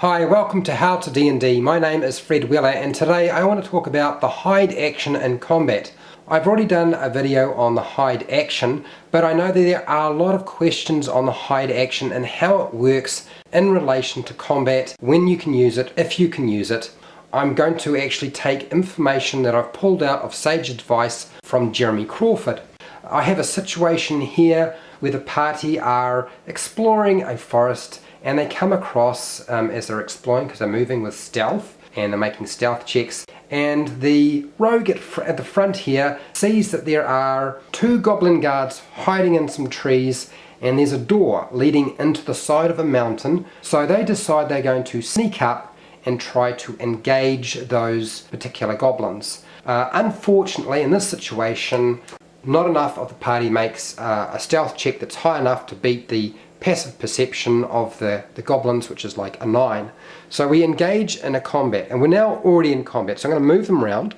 Hi, welcome to How to D&D. My name is Fred Weller and today I want to talk about the hide action in combat. I've already done a video on the hide action, but I know that there are a lot of questions on the hide action and how it works in relation to combat, when you can use it, if you can use it. I'm going to actually take information that I've pulled out of sage advice from Jeremy Crawford. I have a situation here where the party are exploring a forest and they come across, as they're exploring, because they're moving with stealth and they're making stealth checks, and the rogue at the front here sees that there are two goblin guards hiding in some trees and there's a door leading into the side of a mountain, so they decide they're going to sneak up and try to engage those particular goblins. Unfortunately, in this situation, not enough of the party makes a stealth check that's high enough to beat the passive perception of the goblins, which is like a 9. So we engage in a combat, and we're now already in combat. So I'm going to move them around.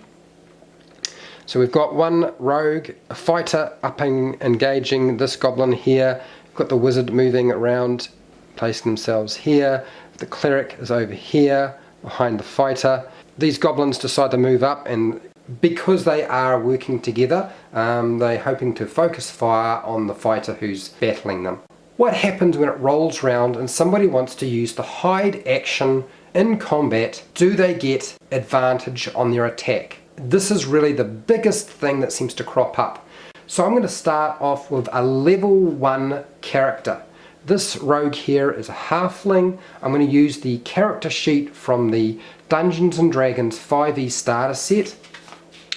So we've got one rogue, a fighter engaging this goblin here. We've got the wizard moving around, placing themselves here. The cleric is over here behind the fighter. These goblins decide to move up, and because they are working together, they're hoping to focus fire on the fighter who's battling them. What happens when it rolls round and somebody wants to use the hide action in combat? Do they get advantage on their attack? This is really the biggest thing that seems to crop up. So I'm going to start off with a level 1 character. This rogue here is a halfling. I'm going to use the character sheet from the Dungeons & Dragons 5e starter set.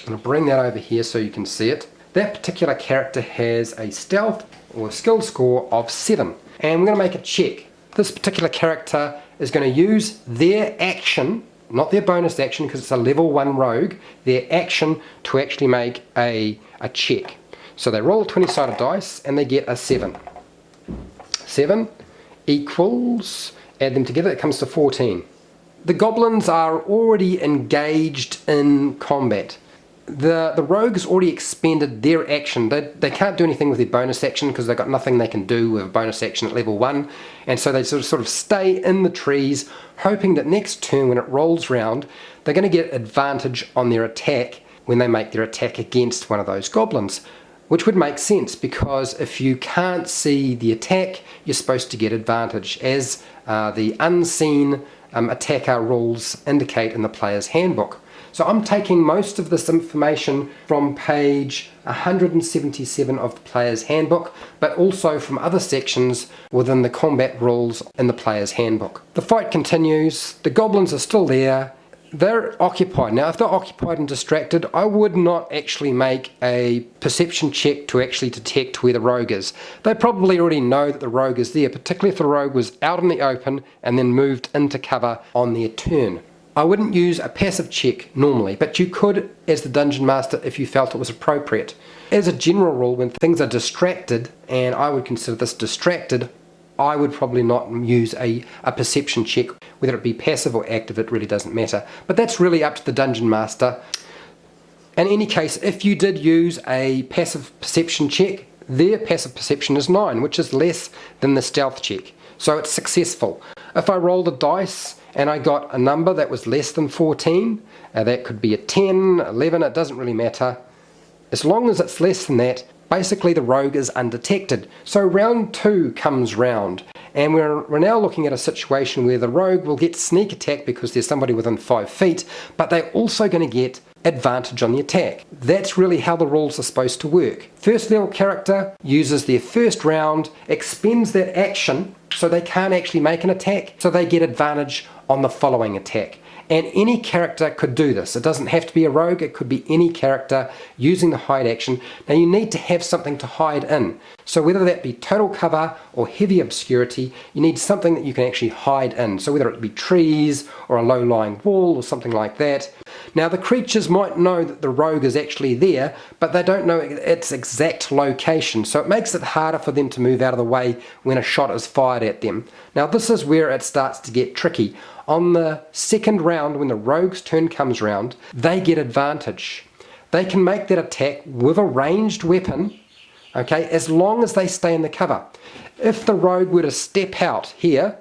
I'm going to bring that over here so you can see it. That particular character has a stealth or skill score of 7, and we're going to make a check. This particular character is going to use their action, not their bonus action because it's a level 1 rogue, their action to actually make a check. So they roll a 20-sided dice and they get a 7. 7 equals, add them together, it comes to 14. The goblins are already engaged in combat. The rogue has already expended their action. They can't do anything with their bonus action because they've got nothing they can do with a bonus action at level 1, and so they sort of stay in the trees hoping that next turn when it rolls round they're going to get advantage on their attack when they make their attack against one of those goblins, which would make sense because if you can't see the attack you're supposed to get advantage, as the unseen attacker rules indicate in the player's handbook. So I'm taking most of this information from page 177 of the player's handbook, but also from other sections within the combat rules in the player's handbook. The fight continues, the goblins are still there, they're occupied. Now if they're occupied and distracted, I would not actually make a perception check to actually detect where the rogue is. They probably already know that the rogue is there, particularly if the rogue was out in the open and then moved into cover on their turn. I wouldn't use a passive check normally, but you could as the Dungeon Master if you felt it was appropriate. As a general rule, when things are distracted, and I would consider this distracted, I would probably not use a perception check. Whether it be passive or active, it really doesn't matter. But that's really up to the Dungeon Master. In any case, if you did use a passive perception check, their passive perception is 9, which is less than the stealth check. So it's successful. If I rolled a dice and I got a number that was less than 14, that could be a 10, 11, it doesn't really matter. As long as it's less than that, basically the rogue is undetected. So round 2 comes round, and we're now looking at a situation where the rogue will get sneak attack because there's somebody within 5 feet, but they're also going to get advantage on the attack. That's really how the rules are supposed to work. First level character uses their first round, expends that action, so they can't actually make an attack, so they get advantage on the following attack. And any character could do this. It doesn't have to be a rogue, it could be any character using the hide action. Now you need to have something to hide in. So whether that be total cover or heavy obscurity, you need something that you can actually hide in. So whether it be trees or a low-lying wall or something like that. Now the creatures might know that the rogue is actually there, but they don't know its exact location, so it makes it harder for them to move out of the way when a shot is fired at them. Now this is where it starts to get tricky. On the second round, when the rogue's turn comes round, they get advantage. They can make that attack with a ranged weapon, okay, as long as they stay in the cover. If the rogue were to step out here,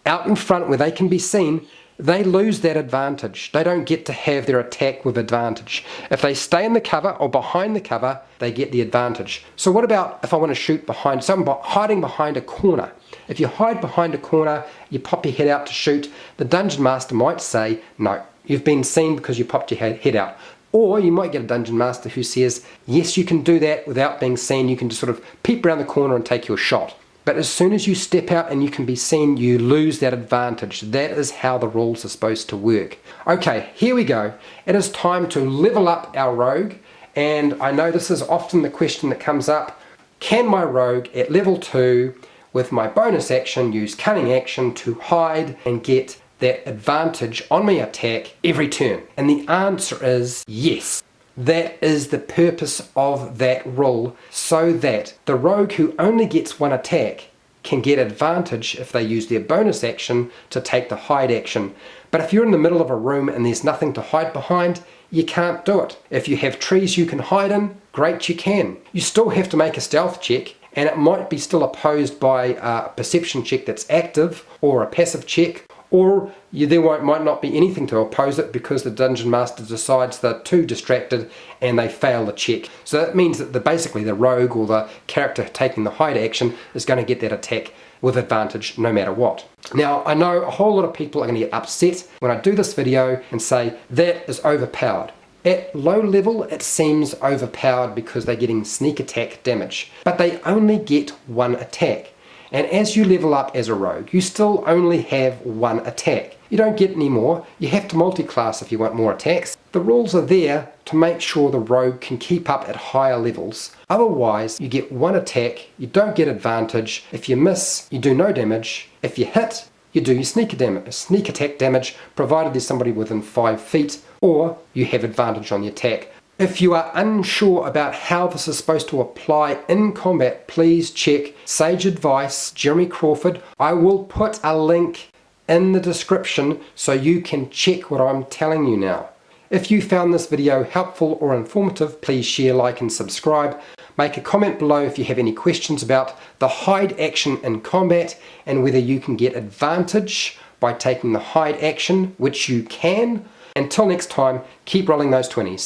out in front where they can be seen, they lose that advantage. They don't get to have their attack with advantage. If they stay in the cover or behind the cover, they get the advantage. So what about if I want to shoot behind, so I'm hiding behind a corner. If you hide behind a corner, you pop your head out to shoot, the Dungeon Master might say, no, you've been seen because you popped your head out. Or you might get a Dungeon Master who says, yes, you can do that without being seen. You can just sort of peep around the corner and take your shot. But as soon as you step out and you can be seen, you lose that advantage. That is how the rules are supposed to work. Okay, here we go. It is time to level up our rogue. And I know this is often the question that comes up. Can my rogue at level 2 with my bonus action use cunning action to hide and get that advantage on my attack every turn? And the answer is yes. That is the purpose of that rule, so that the rogue who only gets one attack can get advantage if they use their bonus action to take the hide action. But if you're in the middle of a room and there's nothing to hide behind, you can't do it. If you have trees you can hide in, great, you can. You still have to make a stealth check, and it might be still opposed by a perception check that's active or a passive check, or there might not be anything to oppose it because the Dungeon Master decides they're too distracted and they fail the check. So that means that basically the rogue or the character taking the hide action is going to get that attack with advantage no matter what. Now, I know a whole lot of people are going to get upset when I do this video and say that is overpowered. At low level it seems overpowered because they're getting sneak attack damage, but they only get one attack. And as you level up as a rogue, you still only have one attack. You don't get any more. You have to multi-class if you want more attacks. The rules are there to make sure the rogue can keep up at higher levels. Otherwise, you get one attack, you don't get advantage. If you miss, you do no damage. If you hit, you do your sneak attack damage, provided there's somebody within 5 feet, or you have advantage on the attack. If you are unsure about how this is supposed to apply in combat, please check Sage Advice, Jeremy Crawford. I will put a link in the description so you can check what I'm telling you now. If you found this video helpful or informative, please share, like and subscribe. Make a comment below if you have any questions about the hide action in combat and whether you can get advantage by taking the hide action, which you can. Until next time, keep rolling those 20s.